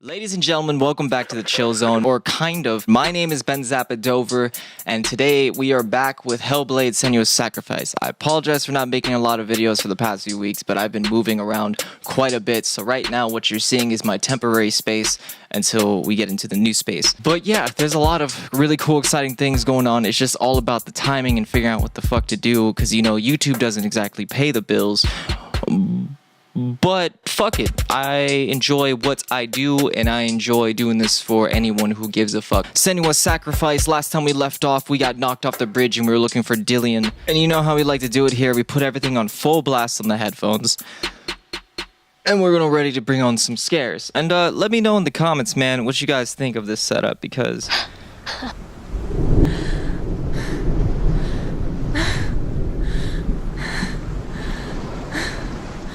Ladies and gentlemen, welcome back to the Chill Zone, or kind of. My name is Ben Zappa Dover, and today we are back with HELLBLADE Senua's Sacrifice. I apologize for not making a lot of videos for the past few weeks, but I've been moving around quite a bit, so right now what you're seeing is my temporary space until we get into the new space. But yeah, there's a lot of really cool, exciting things going on. It's just all about the timing and figuring out what the fuck to do, because, you know, YouTube doesn't exactly pay the bills. But fuck it, I enjoy what I do, and I enjoy doing this for anyone who gives a fuck. Senua's Sacrifice. Last time we left off, we got knocked off the bridge and we were looking for Dillian. And you know how we like to do it here, we put everything on full blast on the headphones. And we're gonna ready to bring on some scares. And let me know in the comments, man, what you guys think of this setup, because...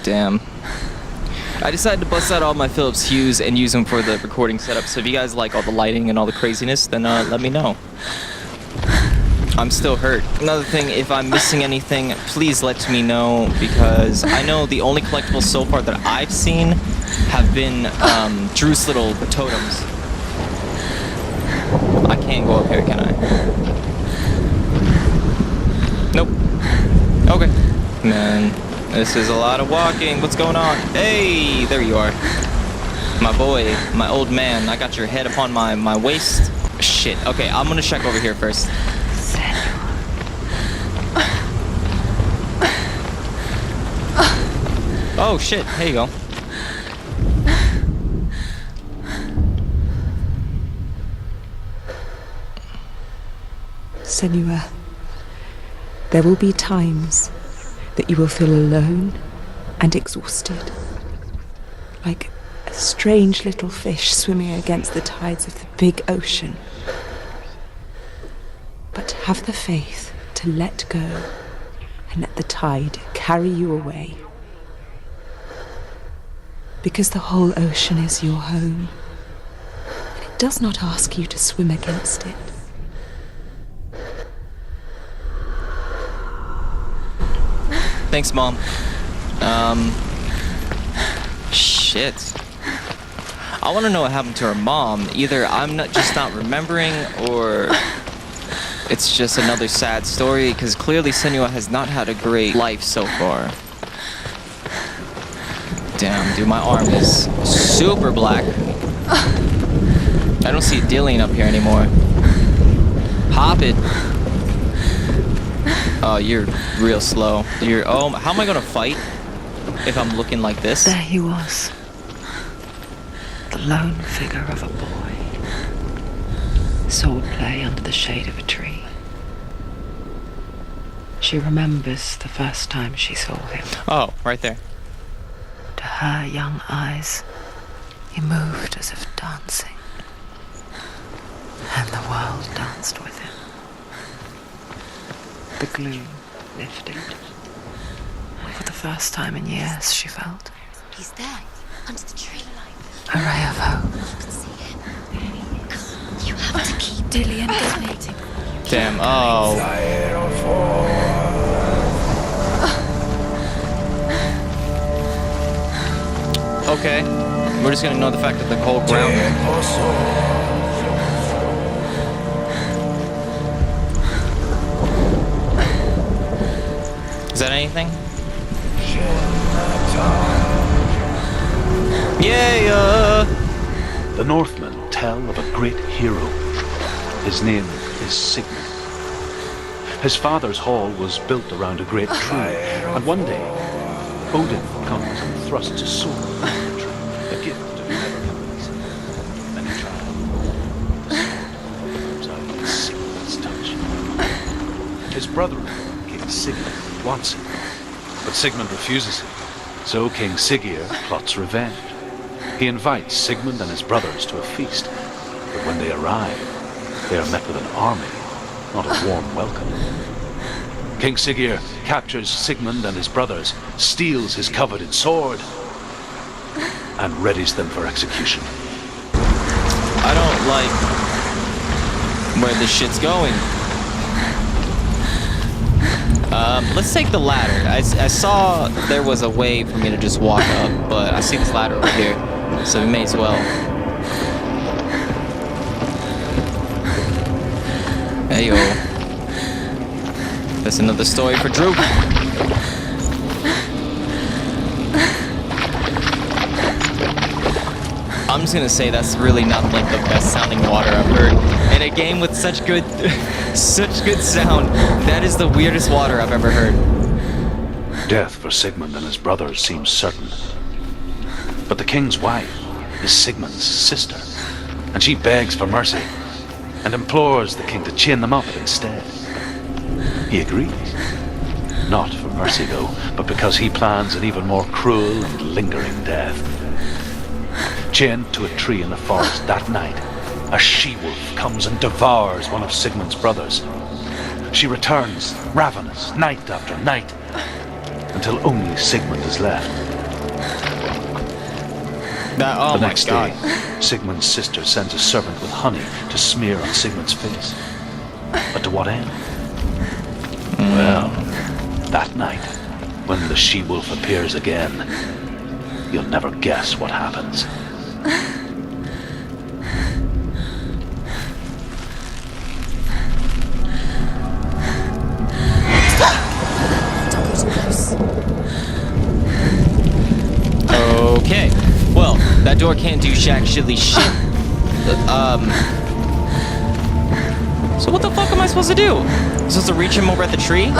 Damn. I decided to bust out all my Philips Hues and use them for the recording setup, so if you guys like all the lighting and all the craziness, then let me know. I'm still hurt. Another thing, if I'm missing anything, please let me know, because I know the only collectibles so far that I've seen have been Drew's little totems. I can't go up here, can I? Nope. Okay. Man. This is a lot of walking. What's going on? Hey, there you are. My boy, my old man. I got your head upon my waist. Shit. Okay, I'm gonna check over here first. Oh, shit. Here you go. Senua, there will be times that you will feel alone and exhausted, like a strange little fish swimming against the tides of the big ocean. But have the faith to let go and let the tide carry you away, because the whole ocean is your home, and it does not ask you to swim against it. Thanks, Mom. Shit. I want to know what happened to her mom. Either I'm just not remembering, or it's just another sad story, because clearly Senua has not had a great life so far. Damn, dude, my arm is super black. I don't see Dillian up here anymore. Hop it. Oh, you're real slow. Oh, how am I gonna fight if I'm looking like this? There he was, the lone figure of a boy, swordplay under the shade of a tree. She remembers the first time she saw him. Oh, right there. To her young eyes, he moved as if dancing, and the world danced with him. The gloom lifted. For the first time in years, she felt. He's there, under the tree. A ray of hope. You can see him. You have to keep Dillian coming. Damn, oh. Okay. We're just gonna ignore the fact that the whole ground... Is that anything? Yeah. The Northmen tell of a great hero. His name is Sigmund. His father's hall was built around a great tree, and one day, Odin comes and thrusts his sword through the tree, a gift of never coming easy. Many try. The sword comes out with Sigmund's touch. His brother, King Sigurd, wants it, but Sigmund refuses it. So King Sigurd plots revenge. He invites Sigmund and his brothers to a feast, but when they arrive, they are met with an army, not a warm welcome. King Sigurd captures Sigmund and his brothers, steals his coveted sword, and readies them for execution. I don't like where this shit's going. Let's take the ladder. I saw there was a way for me to just walk up, but I see this ladder over here, so we may as well Hey yo. That's another story for Drew. I'm just gonna say that's really not like the best sounding water I've heard. In a game with such good sound, that is the weirdest water I've ever heard. Death for Sigmund and his brothers seems certain. But the king's wife is Sigmund's sister, and she begs for mercy and implores the king to chain them up instead. He agrees. Not for mercy though, but because he plans an even more cruel and lingering death. Chained to a tree in the forest that night, a she-wolf comes and devours one of Sigmund's brothers. She returns, ravenous, night after night, until only Sigmund is left. The next day, Sigmund's sister sends a servant with honey to smear on Sigmund's face. But to what end? Well, that night, when the she-wolf appears again, you'll never guess what happens. Okay, well, that door can't do shack shilly shit. So what the fuck am I supposed to do? I'm supposed to reach him over at the tree?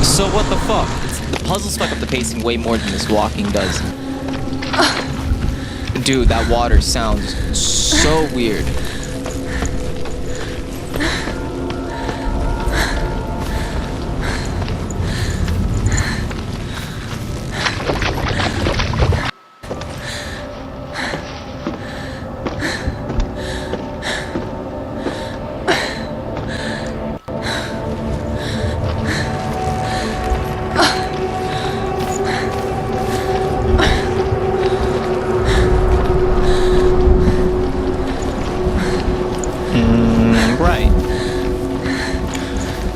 So what the fuck? The puzzles fuck up the pacing way more than this walking does. Dude, that water sounds so weird.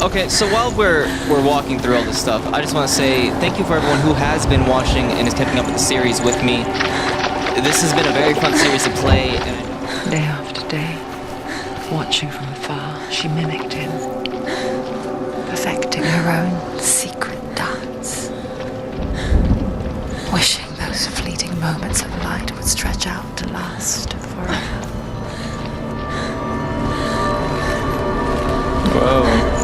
Okay, so while we're walking through all this stuff, I just want to say thank you for everyone who has been watching and is keeping up with the series with me. This has been a very fun series to play. Day after day, watching from afar, she mimicked him, perfecting her own secret dance, wishing those fleeting moments of light would stretch out to last forever. Whoa.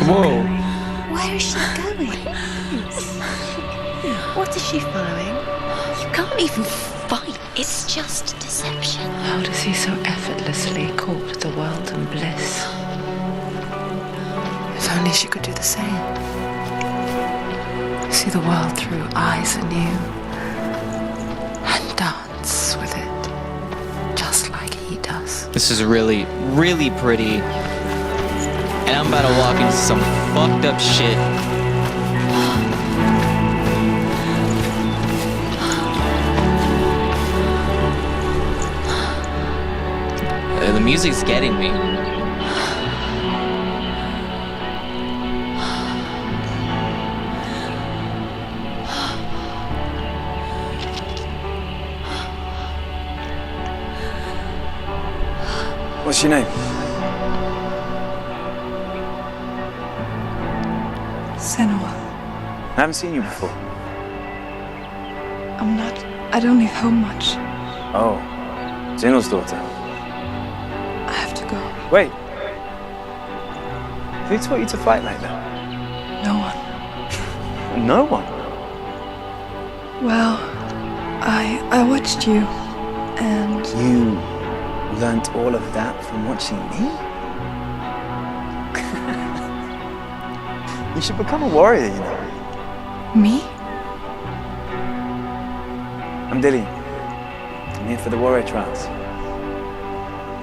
Whoa. Where is she going? What is she following? You can't even fight. It's just deception. How does he so effortlessly court the world and bliss? If only she could do the same. See the world through eyes anew and dance with it, just like he does. This is really, really pretty. And I'm about to walk into some fucked up shit. The music's getting me. What's your name? Senua. I haven't seen you before. I don't leave home much. Oh, Zenua's daughter. I have to go. Wait. Who taught you to fight like that? No one. No one? Well, I watched you, and You learnt all of that from watching me? You should become a warrior, you know. me? I'm Dillian. I'm here for the warrior trials.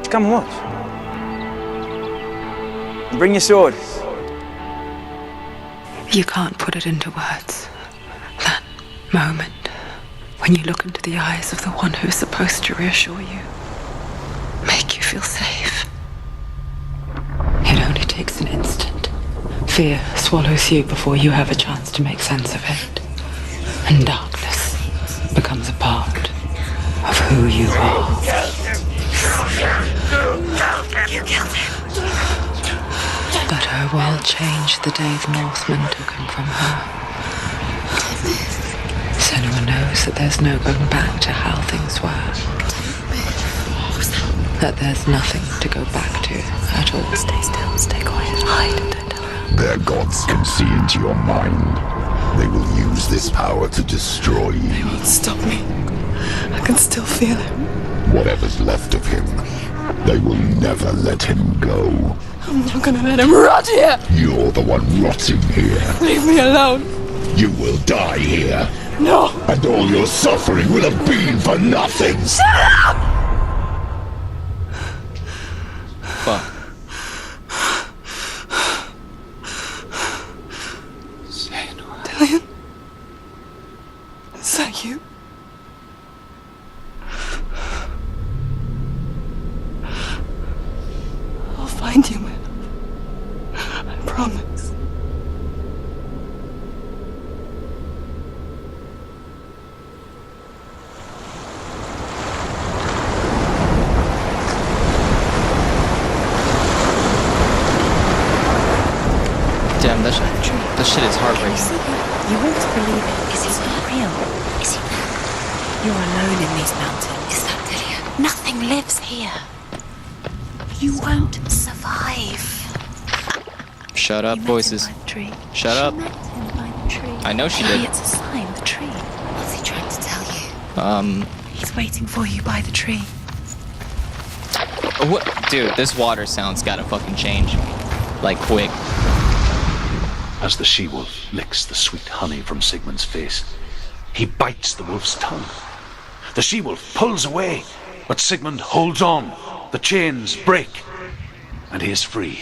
Come and watch. And bring your sword. You can't put it into words. That moment when you look into the eyes of the one who is supposed to reassure you, make you feel safe. It only takes an instant. Fear swallows you before you have a chance to make sense of it. And darkness becomes a part of who you are. You killed him. But her world changed the day the Northmen took him from her. Senua knows that there's no going back to how things were. That there's nothing to go back to at all. Stay still, stay quiet, hide, don't tell her. Their gods can see into your mind. They will use this power to destroy you. They won't stop me. I can still feel him. Whatever's left of him, they will never let him go. I'm not gonna let him rot here. You're the one rotting here. Leave me alone. You will die here. No. And all your suffering will have been for nothing. Fuck. Dillian? Is that you? I'll find you, my love. I promise. Damn, that shit is heartbreaking. You want to believe it. Is it not real? Is it? You're alone in these mountains. Is that Dillian? Nothing lives here. You won't survive. Shut up, You met voices. him by the tree. Shut She up. met him by the tree. I know she Maybe did. it's a sign, the tree. What's he trying to tell you? Um, He's waiting for you by the tree. what? Dude, this water sound's gotta fucking change. Like, quick. As the she-wolf licks the sweet honey from Sigmund's face, he bites the wolf's tongue. The she-wolf pulls away, but Sigmund holds on. The chains break, and he is free.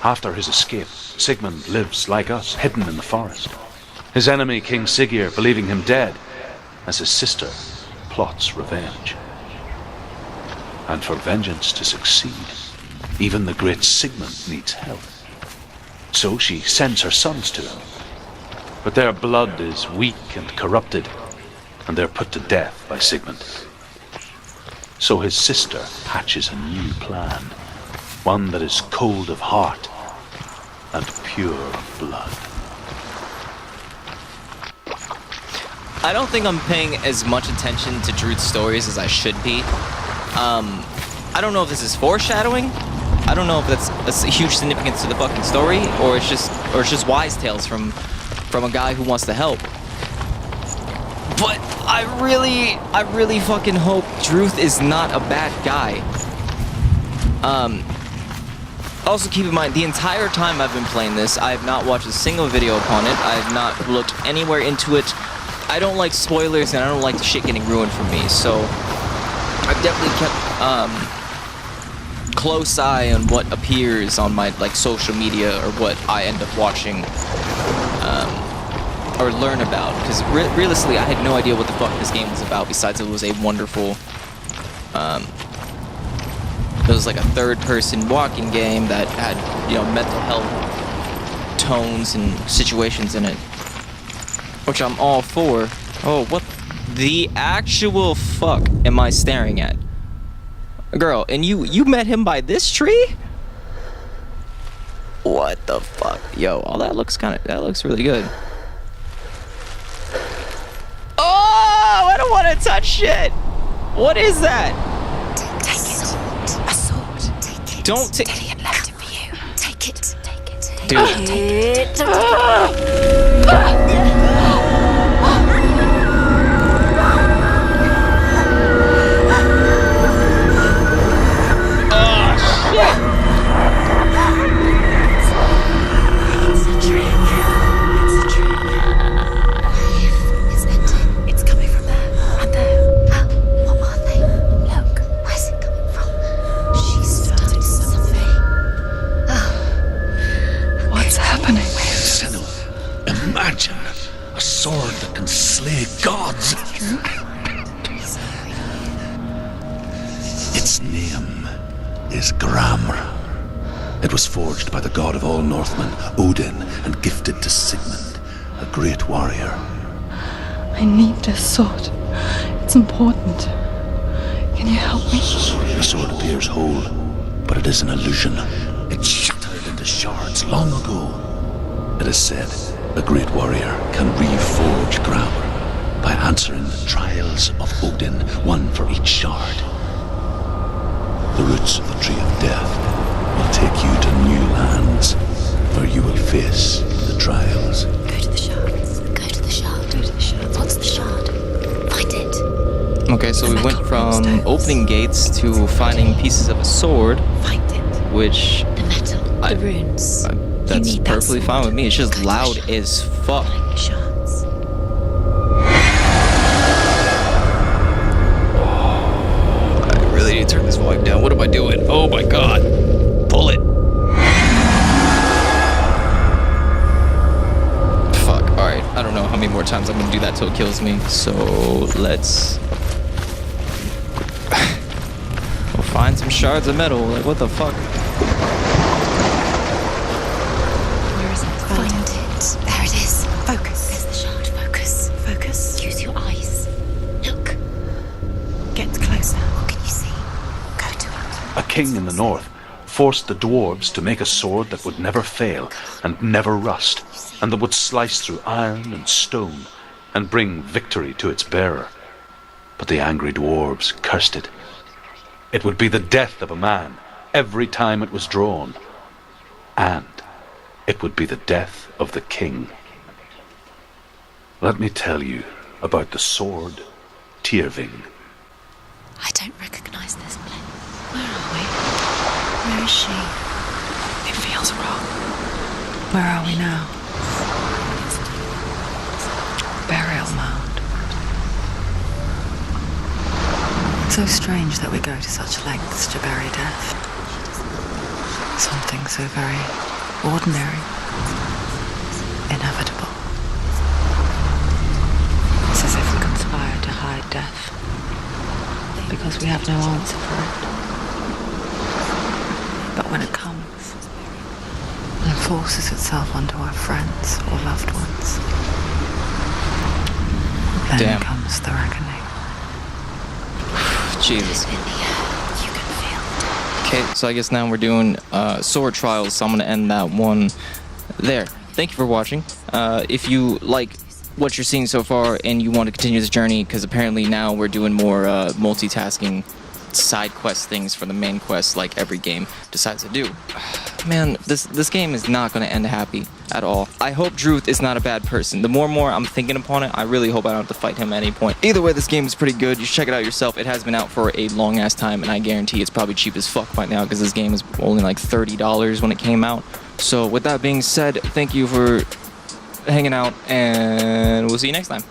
After his escape, Sigmund lives like us, hidden in the forest. His enemy, King Siggeir, believing him dead, as his sister plots revenge. And for vengeance to succeed, even the great Sigmund needs help. So she sends her sons to him. But their blood is weak and corrupted, and they're put to death by Sigmund. So his sister hatches a new plan, one that is cold of heart and pure of blood. I don't think I'm paying as much attention to Druid's stories as I should be. I don't know if this is foreshadowing. I don't know if that's a huge significance to the fucking story, or it's just wise tales from a guy who wants to help. But I really fucking hope Druth is not a bad guy. Also keep in mind, the entire time I've been playing this, I have not watched a single video upon it. I have not looked anywhere into it. I don't like spoilers, and I don't like the shit getting ruined for me, so I've definitely kept close eye on what appears on my social media or what I end up watching or learn about, because realistically I had no idea what the fuck this game was about, besides it was a wonderful it was like a third-person walking game that had, mental health tones and situations in it, which I'm all for. Oh, what the actual fuck am I staring at? Girl, and you met him by this tree? What the fuck? Yo, all that looks really good. Oh, I don't want to touch shit. What is that? Take it. A sword. Take it. Don't take. Dillian left it for you. Take it. Take it. Dude. Take it. slay gods. Its name is Gramr. It was forged by the god of all Northmen, Odin, and gifted to Sigmund, a great warrior. I need this sword. It's important. Can you help me? The sword appears whole, but it is an illusion. It shattered into shards long ago. It is said a great warrior can reforge Gramr by answering the trials of Odin, one for each shard. The roots of the Tree of Death will take you to new lands, where you will face the trials. Go to the shards. Go to the shard. Go to the shard. What's the shard? Find it. Okay, so we went from opening gates to finding pieces of a sword, Find it. which The metal. The runes. that's need that perfectly sword. fine with me. It's just Go to the loud shard. as fuck. Find the shards. I really need to turn this volume down. What am I doing? Oh my god. Pull it. Fuck. Alright. I don't know how many more times I'm gonna do that till it kills me. So let's we'll find some shards of metal. Like what the fuck? Where is it? Find it. There it is. Focus. There's the shard. Focus. Focus. Use your eyes. Look. Get closer. What can you see? Go to it. A king in the north forced the dwarves to make a sword that would never fail and never rust, and that would slice through iron and stone and bring victory to its bearer. But the angry dwarves cursed it. It would be the death of a man every time it was drawn, and it would be the death of the king. Let me tell you about the sword Tyrving. I don't recognize this place. Where are we? Where is she? It feels wrong. Where are we now? Burial mound. So strange that we go to such lengths to bury death. Something so very ordinary, inevitable. It's as if we conspire to hide death, because we have no answer for it. But when it comes, and forces itself onto our friends or loved ones, then Damn. comes the reckoning. Jesus. In the air. You can feel it. Okay, so I guess now we're doing sword trials, so I'm gonna end that one there. Thank you for watching. If you like what you're seeing so far and you want to continue this journey, because apparently now we're doing more multitasking side quest things for the main quest, like every game decides to do. Man, this game is not going to end happy at all. I hope Druth is not a bad person. The more and more I'm thinking upon it, I really hope I don't have to fight him at any point. Either way, this game is pretty good. You should check it out yourself. It has been out for a long ass time, and I guarantee it's probably cheap as fuck by now, because this game is only like $30 when it came out. So with that being said, thank you for hanging out, and we'll see you next time.